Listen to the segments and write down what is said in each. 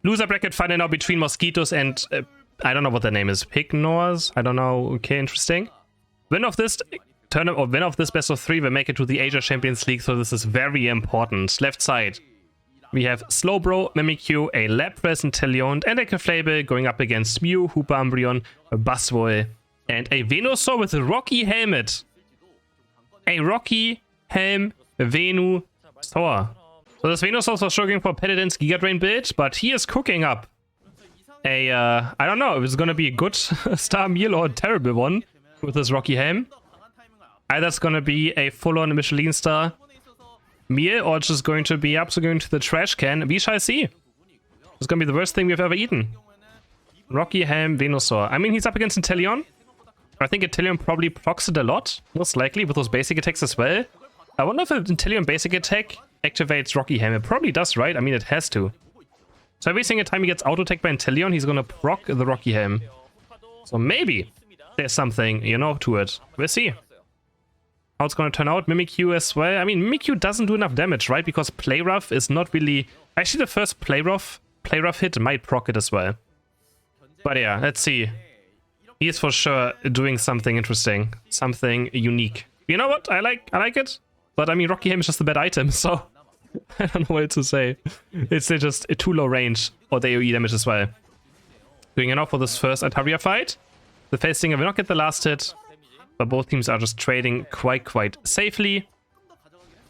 Loser bracket final now between Mosquitoes and I don't know what their name is. PigNorz? I don't know. Okay, interesting. Win of this tournament or win of this best of 3 will make it to the Asia Champions League, so this is very important. Left side, we have Slowbro, Mimikyu, a Lapras and Teleon, and a Clefable going up against Mew, Hoopa Umbreon, a Buzzwole, and a Venusaur with a Rocky helmet. A Rocky Helm Venusaur. So this Venusaur was struggling for Petitance Giga Drain build, but he is cooking up a, I don't know if it's gonna be a good star meal or a terrible one with this Rocky Helm. Either it's gonna be a full-on Michelin star meal or it's just going to be absolutely going to the trash can. We shall see. It's gonna be the worst thing we've ever eaten. Rocky Helm Venusaur. I mean, he's up against Inteleon. I think Inteleon probably procs it a lot, most likely, with those basic attacks as well. I wonder if an Inteleon basic attack activates Rocky Helm. It probably does, right? I mean, it has to. So every single time he gets auto-attacked by Inteleon, he's gonna proc the Rocky Helm. So maybe there's something, you know, to it. We'll see how it's gonna turn out. Mimikyu as well. I mean, Mimikyu doesn't do enough damage, right? Because Play Rough is not really... Actually, the first Play Rough hit might proc it as well. But yeah, let's see. He is for sure doing something interesting. Something unique. You know what? I like it. But I mean, Rocky Helm is just a bad item, so... I don't know what to say. It's just a too low range or the AoE damage as well. Doing enough for this first Altaria fight. The Face Stinger will not get the last hit, but both teams are just trading quite safely.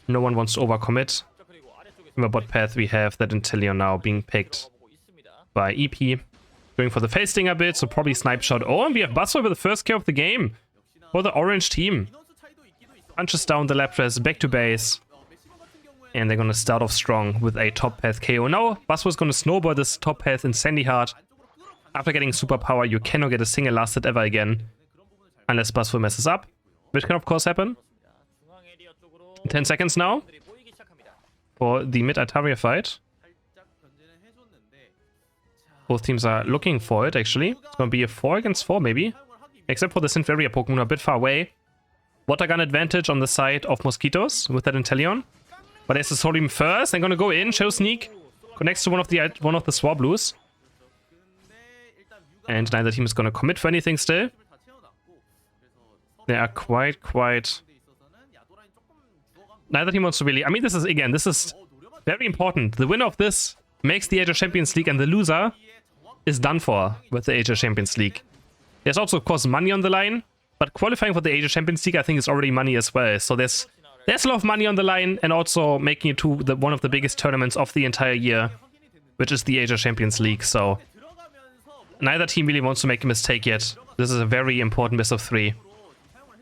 No one wants to overcommit. In the bot path we have that Inteleon now being picked by EP. Going for the Face Stinger bit, so probably Snipe Shot. Oh, and we have Buzzwole with the first kill of the game for the orange team. Punches down the Lapras back to base. And they're gonna start off strong with a top path KO. Now, Buzzwole's gonna snowball this top path insanely hard. After getting superpower, you cannot get a single last hit ever again. Unless Buzzwole messes up, which can of course happen. 10 seconds now for the mid Altaria fight. Both teams are looking for it, actually. It's gonna be a 4 against 4, maybe. Except for the Synthvaria Pokemon a bit far away. Water Gun advantage on the side of Mosquitoes with that Inteleon. But there's the Soul Beam first. They're gonna go in. Shadow Sneak connects to one of the Swablues. And neither team is gonna commit for anything still. They are quite... Neither team wants to really... I mean, this is very important. The winner of this makes the Asia Champions League, and the loser is done for with the Asia Champions League. There's also, of course, money on the line. But qualifying for the Asia Champions League, I think, is already money as well. So there's a lot of money on the line, and also making it to one of the biggest tournaments of the entire year, which is the Asia Champions League. So neither team really wants to make a mistake yet. This is a very important best of 3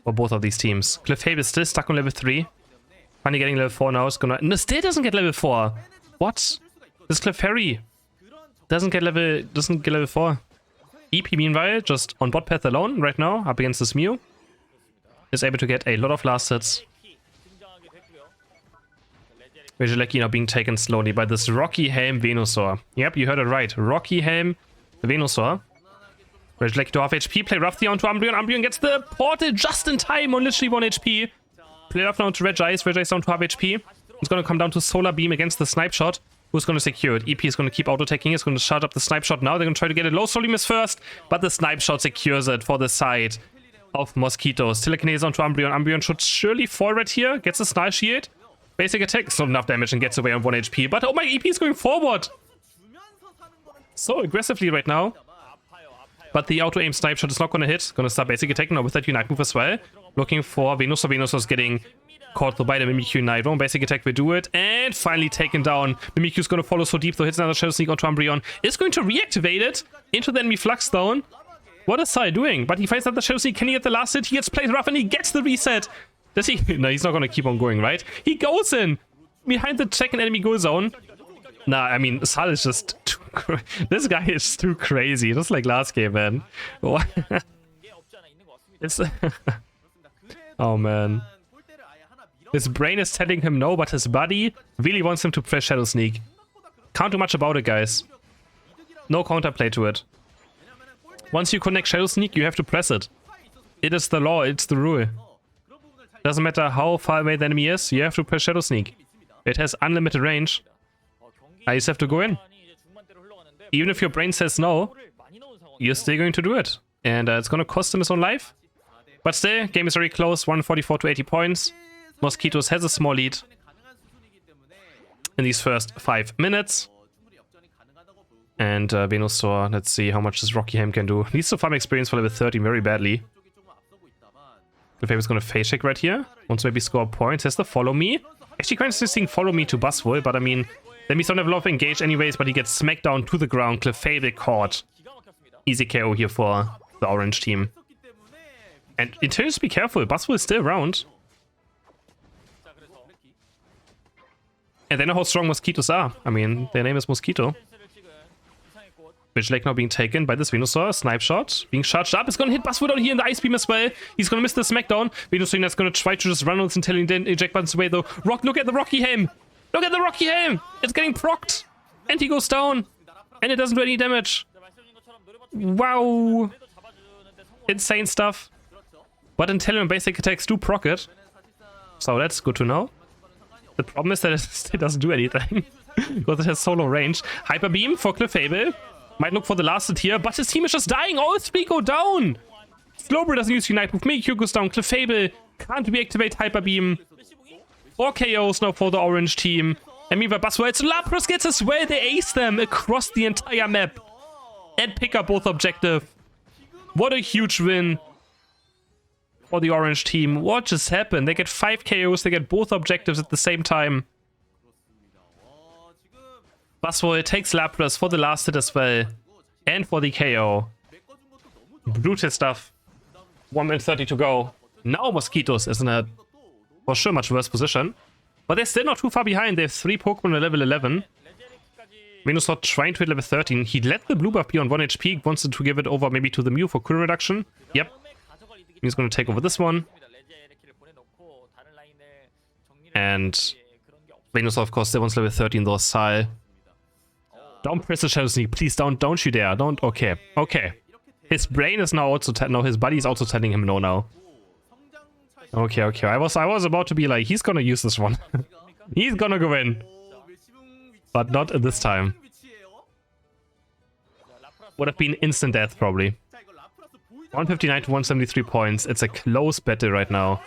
for both of these teams. Clefable is still stuck on level 3. Finally getting level 4 now. Is gonna... No, still doesn't get level 4. What? This Clefairy doesn't get level 4. EP, meanwhile, just on bot path alone right now, up against this Mew, is able to get a lot of last hits. Registeel now being taken slowly by this Rocky Helm Venusaur. Yep, you heard it right. Rocky Helm Venusaur. Registeel to half HP. Play rough onto Umbreon. Umbreon gets the portal just in time on literally 1 HP. Play rough now to Registeel. Registeel down to half HP. It's going to come down to Solar Beam against the Snipe Shot. Who's going to secure it? EP is going to keep auto-attacking. It's going to charge up the Snipe Shot now. They're going to try to get it low. Solar Beam is first, but the Snipe Shot secures it for the side of Mosquitoes. Telekinesis onto Umbreon. Umbreon should surely fall right here. Gets a Snarl Shield. Basic attack is not enough damage and gets away on 1 HP. But oh my, EP is going forward. So aggressively right now. But the auto-aim Snipe Shot is not going to hit. Going to start basic attack now with that Unite move as well. Looking for Venusaur. Venusaur is getting caught by the Mimikyu Unite. Wrong basic attack will do it. And finally taken down. Mimikyu is going to follow so deep, though hits another Shadow Sneak onto Umbreon. Is going to reactivate it into the enemy Flux Zone. What is Sai doing? But he finds out the Shadow Sneak. Can he get the last hit? He gets played rough and he gets the reset. Does he? No, he's not going to keep on going, right? He goes in behind the second enemy goal zone. Nah, I mean, Sal is just too this guy is too crazy. Just like last game, man. It's oh, man. His brain is telling him no, but his body really wants him to press Shadow Sneak. Can't do much about it, guys. No counterplay to it. Once you connect Shadow Sneak, you have to press it. It is the law, it's the rule. Doesn't matter how far away the enemy is, you have to press Shadow Sneak. It has unlimited range. I just have to go in. even if your brain says no, you're still going to do it. And it's going to cost him his own life. But still, game is very close, 144 to 80 points. Mosquitoes has a small lead in these first 5 minutes. And Venusaur, let's see how much this Rocky Ham can do. Needs to farm experience for level 13 very badly. Clefairy's gonna face check right here. Wants to maybe score points. Has to follow me. Actually, kind of interesting follow me to Buzzwole, but I mean, that means don't have a lot of engage anyways, but he gets smacked down to the ground. Clefairy caught. Easy KO here for the orange team. And it turns to be careful. Buzzwole is still around. And they know how strong Mosquitoes are. I mean, their name is Mosquito. Bridge Lake now being taken by this Venusaur. Snipe shot. Being charged up. It's going to hit Buzzwole down here in the Ice Beam as well. He's going to miss the smackdown. Venusaur is going to try to just run on this until he then eject buttons away though. Look at the Rocky Helm. Look at the Rocky Helm. It's getting procced. And he goes down. And it doesn't do any damage. Wow. Insane stuff. But Intelligent basic attacks do proc it. So that's good to know. The problem is that it still doesn't do anything. Because it has solo range. Hyper Beam for Clefable. Might look for the last hit here, but his team is just dying. All 3 go down. Slowbro doesn't use Unite Move. Mimikyu goes down. Clefable can't reactivate Hyper Beam. 4 KOs now for the orange team. And meanwhile, Buzzwole, so Lapras gets as well. They ace them across the entire map. And pick up both objective. What a huge win for the orange team. What just happened? They get 5 KOs. They get both objectives at the same time. Buzzwole takes Lapras for the last hit as well. And for the KO. Brutal stuff. 1 minute 30 to go. Now Mosquitoes is in a, for sure, much worse position. But they're still not too far behind. They have 3 Pokemon at level 11. Venusaur trying to hit level 13. He let the blue buff be on 1 HP. Wants to give it over maybe to the Mew for cooling reduction. Yep. He's going to take over this one. And Venusaur, of course, still wants level 13 though. Sai. Don't press the Shadow Sneak. Please don't you dare. Don't. Okay. Okay. His brain is now also no, his body is also telling him no now. Okay, okay. I was about to be like, he's gonna use this one. He's gonna go in. But not at this time. Would have been instant death probably. 159 to 173 points. It's a close battle right now.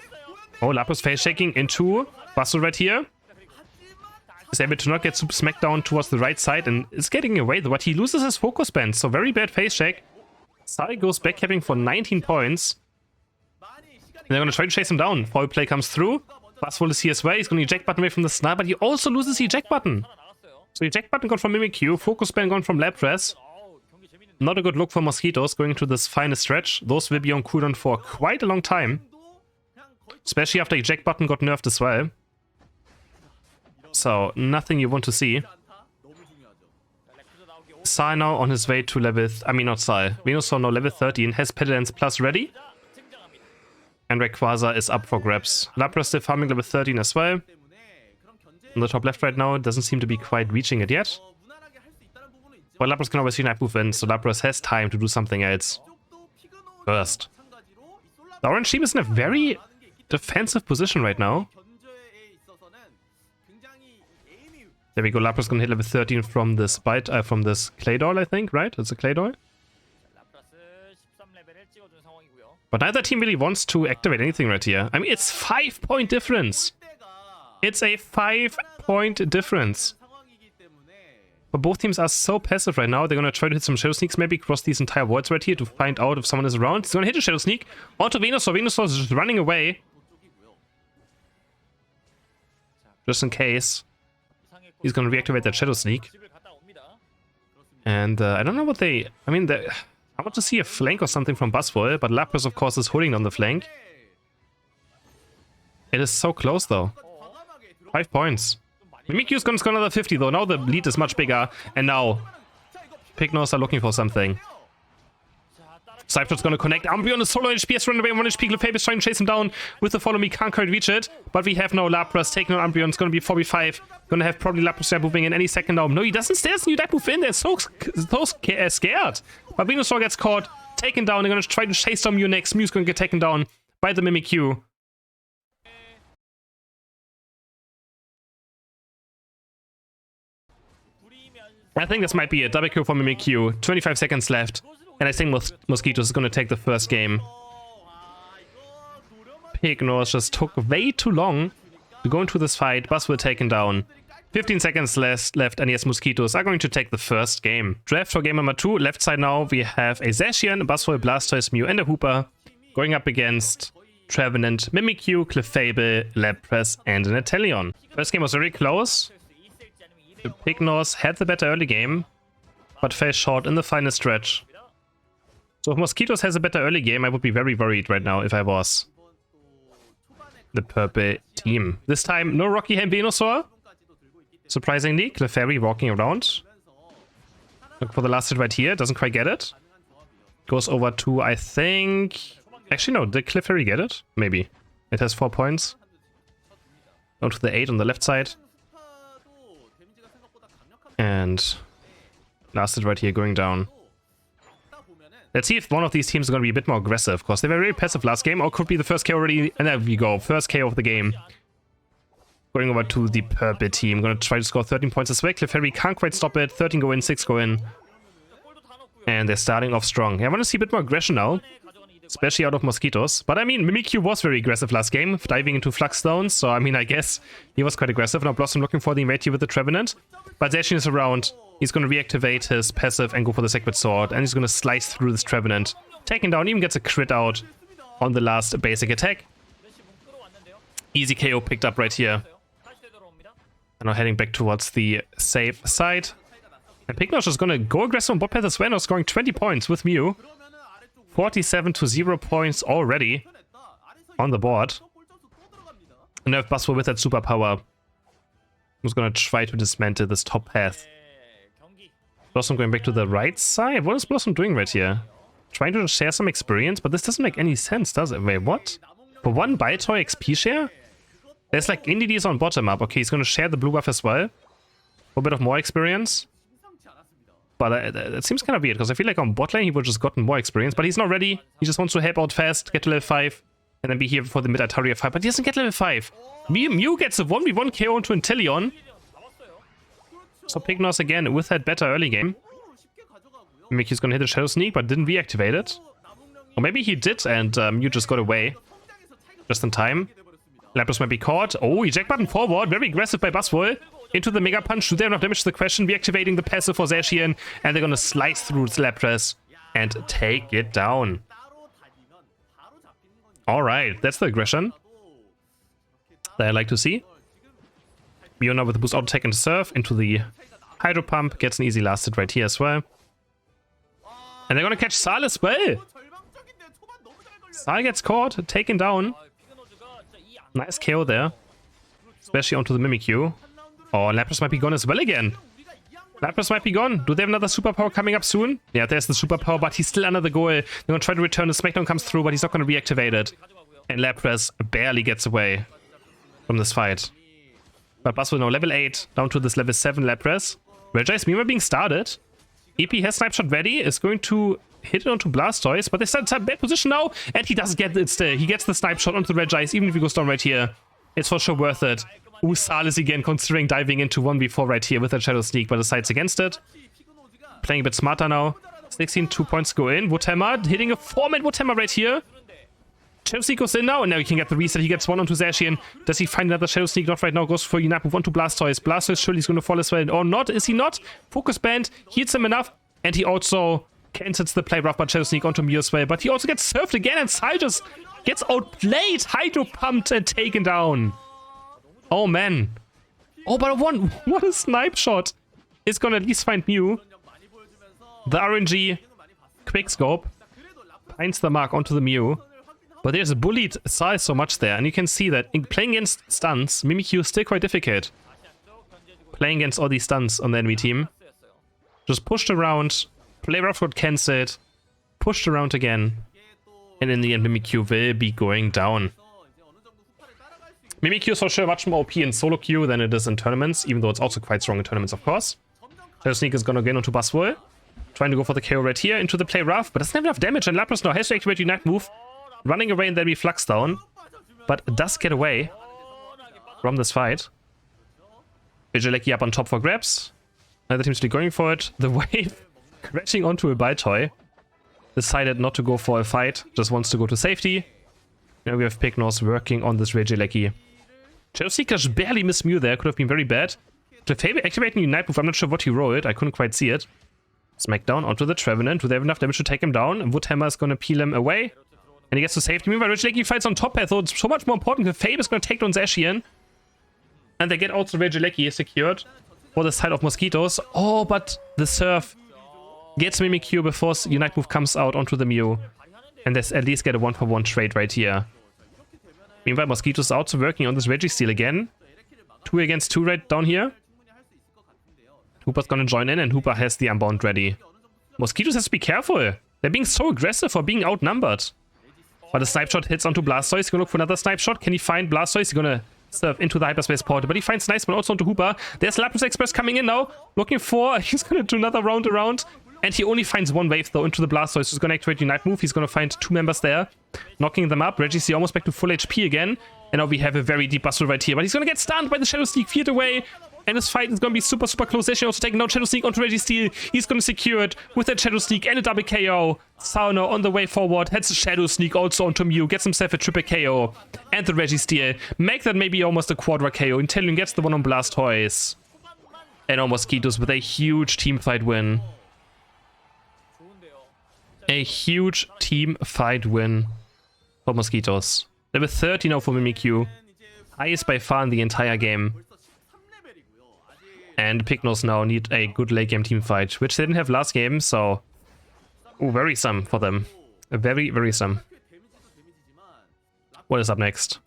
Oh, Lapras face shaking into Buzzwole right here. Is able to not get super smacked down towards the right side and is getting away, but he loses his focus band. So very bad face check. Sai goes back capping for 19 points. And they're going to try to chase him down. Foul play comes through. Buzzwole is here as well. He's going to eject button away from the snipe, but he also loses the eject button. So eject button gone from Mimikyu. Focus band gone from Lapras. Not a good look for Mosquitoes going to this final stretch. Those will be on cooldown for quite a long time. Especially after eject button got nerfed as well. So, nothing you want to see. Sai now on his way to level... I mean, not Sai. Venusaur now level 13. Has Pedalance Plus ready. And Rayquaza is up for grabs. Lapras still farming level 13 as well. On the top left right now, it doesn't seem to be quite reaching it yet. But Lapras can always Unite Move in, so Lapras has time to do something else first. The orange team is in a very defensive position right now. There we go, Lapras gonna hit level 13 from this from this Claydol, I think, right? It's a Claydol. But neither team really wants to activate anything right here. I mean, it's 5-point difference. It's a 5-point difference. But both teams are so passive right now. They're gonna try to hit some Shadow Sneaks, maybe cross these entire voids right here to find out if someone is around. He's gonna hit a Shadow Sneak onto Venusaur. Venusaur is just running away. Just in case. He's gonna reactivate that Shadow Sneak. And I don't know what they... I mean, I want to see a flank or something from Buzzwole, but Lapras, of course, is holding on the flank. It is so close, though. 5 points. Mimikyu's gonna score another 50, though. Now the lead is much bigger. And now PigNorz are looking for something. Cypher's gonna connect. Umbreon is solo HP, has run away on 1 HP. Clefable is trying to chase him down with the follow me. Can't quite reach it. But we have now Lapras taking on Umbreon. It's gonna be 4v5. Gonna have probably Lapras moving in any second now. No, he doesn't. There's new deck move in. They're so scared. But Venusaur gets caught, taken down. They're gonna try to chase down Mew next. Mew's gonna get taken down by the Mimikyu. I think this might be a double kill for Mimikyu. 25 seconds left. And I think Mosquitoes is going to take the first game. PigNorz just took way too long to go into this fight. Buzzwole taken down. 15 seconds left, and yes, Mosquitoes are going to take the first game. Draft for game number 2. Left side now, we have a Zacian, Buzzwole, Blastoise, Mew, and a Hooper going up against Trevenant, Mimikyu, Clefable, Lapras, and an Inteleon. First game was very close. PigNorz had the better early game, but fell short in the final stretch. So if Mosquitoes has a better early game, I would be very worried right now if I was the purple team. This time, no Rocky Helm Venusaur. Surprisingly, Clefairy walking around. Look for the last hit right here. Doesn't quite get it. Goes over to, I think... Actually, no. Did Clefairy get it? Maybe. It has 4 points. Down to the 8 on the left side. And last hit right here going down. Let's see if one of these teams is going to be a bit more aggressive. Because they were very passive last game. Or could be the first KO already. And there we go. First KO of the game. Going over to the purple team. Going to try to score 13 points as well. Clefairy can't quite stop it. 13 go in, 6 go in. And they're starting off strong. I want to see a bit more aggression now. Especially out of Mosquitoes. But I mean, Mimikyu was very aggressive last game. Diving into Flux Stones. So I mean, I guess he was quite aggressive. Now Blossom looking for the invade here with the Trevenant. But Zacian is around. He's going to reactivate his passive and go for the Sacred Sword. And he's going to slice through this Trevenant. Taking down, even gets a crit out on the last basic attack. Easy KO picked up right here. And now heading back towards the safe side. And PigNorz is going to go aggressive on bot path as well. Now scoring 20 points with Mew. 47 to 0 points already on the board. And now Buzzwole with that superpower. Who's going to try to dismantle this top path. Blossom going back to the right side? What is Blossom doing right here? Trying to share some experience, but this doesn't make any sense, does it? Wait, what? For one Baltoy XP share? There's like NDDs on bottom up. Okay, he's going to share the blue buff as well. For a bit of more experience. But it seems kind of weird, because I feel like on bot lane he would just gotten more experience. But he's not ready. He just wants to help out fast, get to level 5, and then be here for the mid-Ataria fight. But he doesn't get level 5. Mew gets a 1v1 KO into Inteleon. So PigNorz again with that better early game. Mickey's going to hit a Shadow Sneak, but didn't reactivate it. Or maybe he did, and Mew just got away. Just in time. Lapras might be caught. Oh, eject button forward. Very aggressive by Buzzwole. Into the Mega Punch. Do they have enough damage to the question? Reactivating the passive for Zacian. And they're going to slice through Lapras and take it down. Alright, that's the aggression that I like to see. Mew now with the boost auto attack and surf into the Hydro Pump. Gets an easy last hit right here as well. And they're going to catch Sal as well. Sal gets caught, taken down. Nice KO there. Especially onto the Mimikyu. Oh, Lapras might be gone as well again. Lapras might be gone. Do they have another superpower coming up soon? Yeah, there's the superpower, but he's still under the goal. They're going to try to return. The Smackdown comes through, but he's not going to reactivate it. And Lapras barely gets away from this fight. But Buzzwole now level 8, down to this level 7 Lapras. Registeel Mima being started. EP has Snipeshot ready, is going to hit it onto Blastoise, but they start in bad position now, and he doesn't get it still. He gets the Snipeshot onto Registeel, even if he goes down right here. It's for sure worth it. Ooh, Salis again considering diving into 1v4 right here with a Shadow Sneak, but decides against it. Playing a bit smarter now. 16, 2 points go in. Woodhammer hitting a 4-man Woodhammer right here. Shadow Sneak goes in now, and now he can get the reset. He gets one onto Zacian. Does he find another Shadow Sneak? Not right now. Goes for Unite, move on to Blastoise. Blastoise surely is going to fall as well. Or not? Is he not? Focus Band heals him enough, and he also cancels the play rough, but Shadow Sneak onto Mew as well. But he also gets surfed again, and Sai just gets outplayed, Hydro Pumped, and taken down. Oh man. Oh, but what a snipe shot. Is gonna at least find Mew. The RNG Quickscope finds the mark onto the Mew. But there's a bullied Sai so much there, and you can see that in playing against stuns, Mimikyu is still quite difficult. Playing against all these stuns on the enemy team. Just pushed around, play rough got cancelled, pushed around again, and in the end Mimikyu will be going down. Mimikyu is for sure much more OP in solo queue than it is in tournaments, even though it's also quite strong in tournaments, of course. Shadow Sneak is gonna get onto Buzzwole. Trying to go for the KO right here into the play rough, but doesn't have enough damage, and Lapras now has to activate Unite move. Running away and then be Flux down, but does get away from this fight. Vigileki up on top for grabs. Neither team's really going for it. The wave crashing onto a Baltoy. Decided not to go for a fight, just wants to go to safety. Now we have PigNorz working on this Registeel. Shadowseeker barely missed Mew there, could have been very bad. The favor activating Unite move, I'm not sure what he rolled, I couldn't quite see it. Smackdown onto the Trevenant, do they have enough damage to take him down? And Woodhammer is gonna peel him away. And he gets to safety. Meanwhile, Registeel fights on top path, so it's so much more important because Fabe is gonna take down Zacian. And they get also Registeel secured for the side of Mosquitoes. Oh, but the Surf gets Mimikyu before Unite move comes out onto the Mew. And they at least get a 1-for-1 trade right here. Meanwhile, Mosquitoes also working on this Registeel again. 2 against 2 right down here. Hooper's gonna join in and Hooper has the Unbound ready. Mosquitoes has to be careful. They're being so aggressive for being outnumbered. But a snipe shot hits onto Blastoise. He's gonna look for another snipe shot. Can he find Blastoise? He's gonna surf into the hyperspace portal. But he finds Niceman also onto Hooper. There's Lapras Express coming in now. Looking for... He's gonna do another round around. And he only finds one wave though into the Blastoise. He's gonna activate Unite move. He's gonna find 2 members there. Knocking them up. Registeel almost back to full HP again. And now we have a very deep Buster right here. But he's gonna get stunned by the Shadowseek, feared away. And this fight is gonna be super, super close. Zacian also taking down Shadowseek onto Registeel. He's gonna secure it with that Shadowseek and a double KO. Sauno on the way forward. Heads the Shadowseek also onto Mew. Gets himself a triple KO. And the Registeel. Make that maybe almost a quadra KO. Inteleon gets the one on Blastoise. And now Mosquitoes with a huge team fight win. A huge team fight win for Mosquitoes. Level 30 now for Mimikyu. Highest by far in the entire game. And PigNorz now need a good late game team fight, which they didn't have last game, so... Ooh, worrisome for them. Very worrisome. What is up next?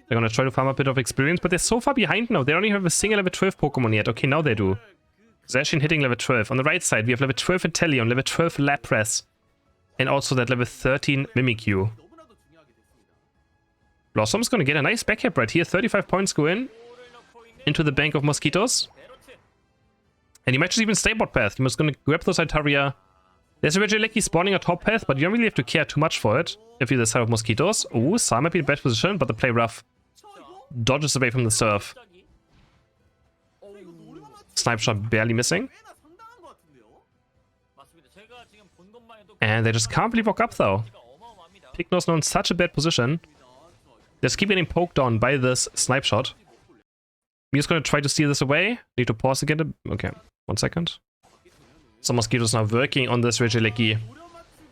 They're gonna try to farm a bit of experience, but they're so far behind now. They don't even have a single level 12 Pokemon yet. Okay, now they do. Zacian hitting level 12. On the right side, we have level 12 Inteleon, level 12 Lapras. And also that level 13 Mimikyu. Blossom's gonna get a nice backup right here. 35 points go in. Into the bank of Mosquitoes. And he might just even stay bot path. He was gonna grab those Altaria. There's a Registeel spawning a top path, but you don't really have to care too much for it if you're the side of Mosquitoes. Ooh, Sam might be in a bad position, but the play rough. Dodges away from the Surf. Snipe shot barely missing. And they just can't really walk up though. PigNorz now in such a bad position. They just keep getting poked on by this snipe shot. Mew's gonna try to steal this away. Need to pause again. Okay, 1 second. So Mosquitoes now working on this Registeel.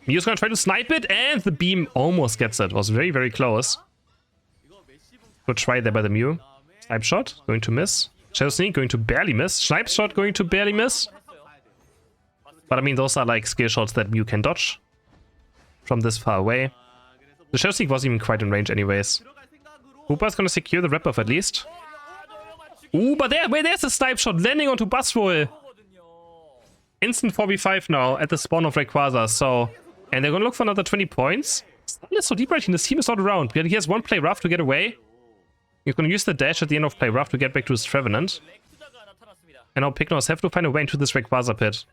Mew's gonna try to snipe it, and the beam almost gets it. Was very, very close. Good try there by the Mew. Snipe shot, going to miss. Shadow Sneak going to barely miss. Snipe shot going to barely miss. But I mean, those are like skill shots that Mew can dodge from this far away. The Shadow Sneak wasn't even quite in range anyways. Hooper's gonna secure the rep-off at least. Ooh, but there's a snipe shot landing onto Buzzroll. Instant 4v5 now at the spawn of Rayquaza, so... And they're gonna look for another 20 points. It's so deep right here, this team is not around. He has one play rough to get away. He's gonna use the dash at the end of play rough to get back to his Trevenant. And now PigNorz have to find a way into this Rayquaza pit.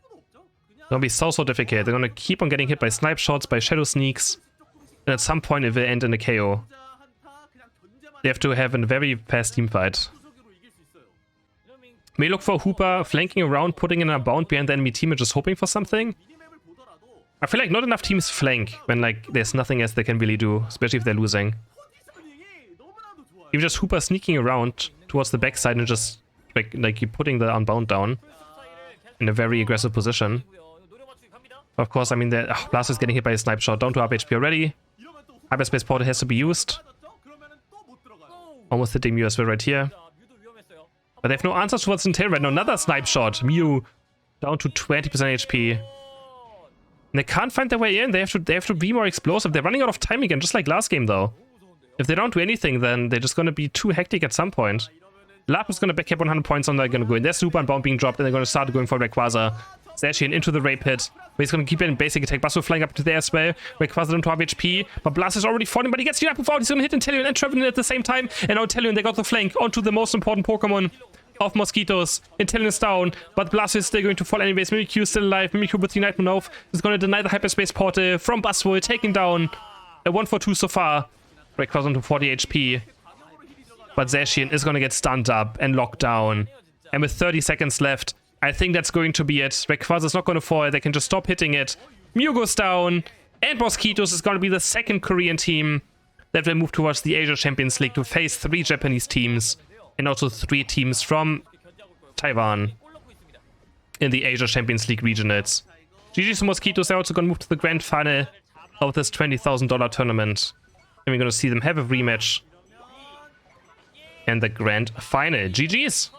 It's gonna be so difficult. They're gonna keep on getting hit by snipe shots, by Shadow Sneaks. And at some point it will end in a KO. They have to have a very fast team fight. May look for Hooper flanking around, putting in a bound behind the enemy team and just hoping for something. I feel like not enough teams flank when like there's nothing else they can really do, especially if they're losing. Even just Hooper sneaking around towards the backside and just like putting the Unbound down in a very aggressive position. Of course, I mean, Blastoise is getting hit by a snipe shot, down to half HP already. Hyperspace portal has to be used. Almost hitting Mew as well right here. But they have no answers towards Inteleon right now. Another snipe shot. Mew down to 20% HP. And they can't find their way in. They have to be more explosive. They're running out of time again, just like last game though. If they don't do anything, then they're just gonna be too hectic at some point. Lapras is gonna back up 100 points on, they're gonna go in. There's Super Unbound being dropped, and they're gonna start going for Rayquaza. Zacian into the Ray Pit, where he's gonna keep it in basic attack. Buzzroll flying up to there as well. Rayquaza down to half HP, but Blast is already falling, but he gets the up without. He's gonna hit Inteleon and Trevenant at the same time. And now Inteleon, they got the flank onto the most important Pokemon of Mosquitoes. Inteleon is down, but Blast is still going to fall anyways. Mimikyu is still alive. Mimikyu with the Unite Move is gonna deny the hyperspace portal from Buzzroll, taking down a 1-for-2 so far. Rayquaza onto 40 HP. But Zacian is gonna get stunned up and locked down. And with 30 seconds left, I think that's going to be it. Rayquaza is not going to fall. They can just stop hitting it. Mew goes down. And Mosquitoes is going to be the second Korean team that will move towards the Asia Champions League to face 3 Japanese teams and also 3 teams from Taiwan in the Asia Champions League regionals. GG's Mosquitoes are also going to move to the grand final of this $20,000 tournament. And we're going to see them have a rematch in the grand final. GG's!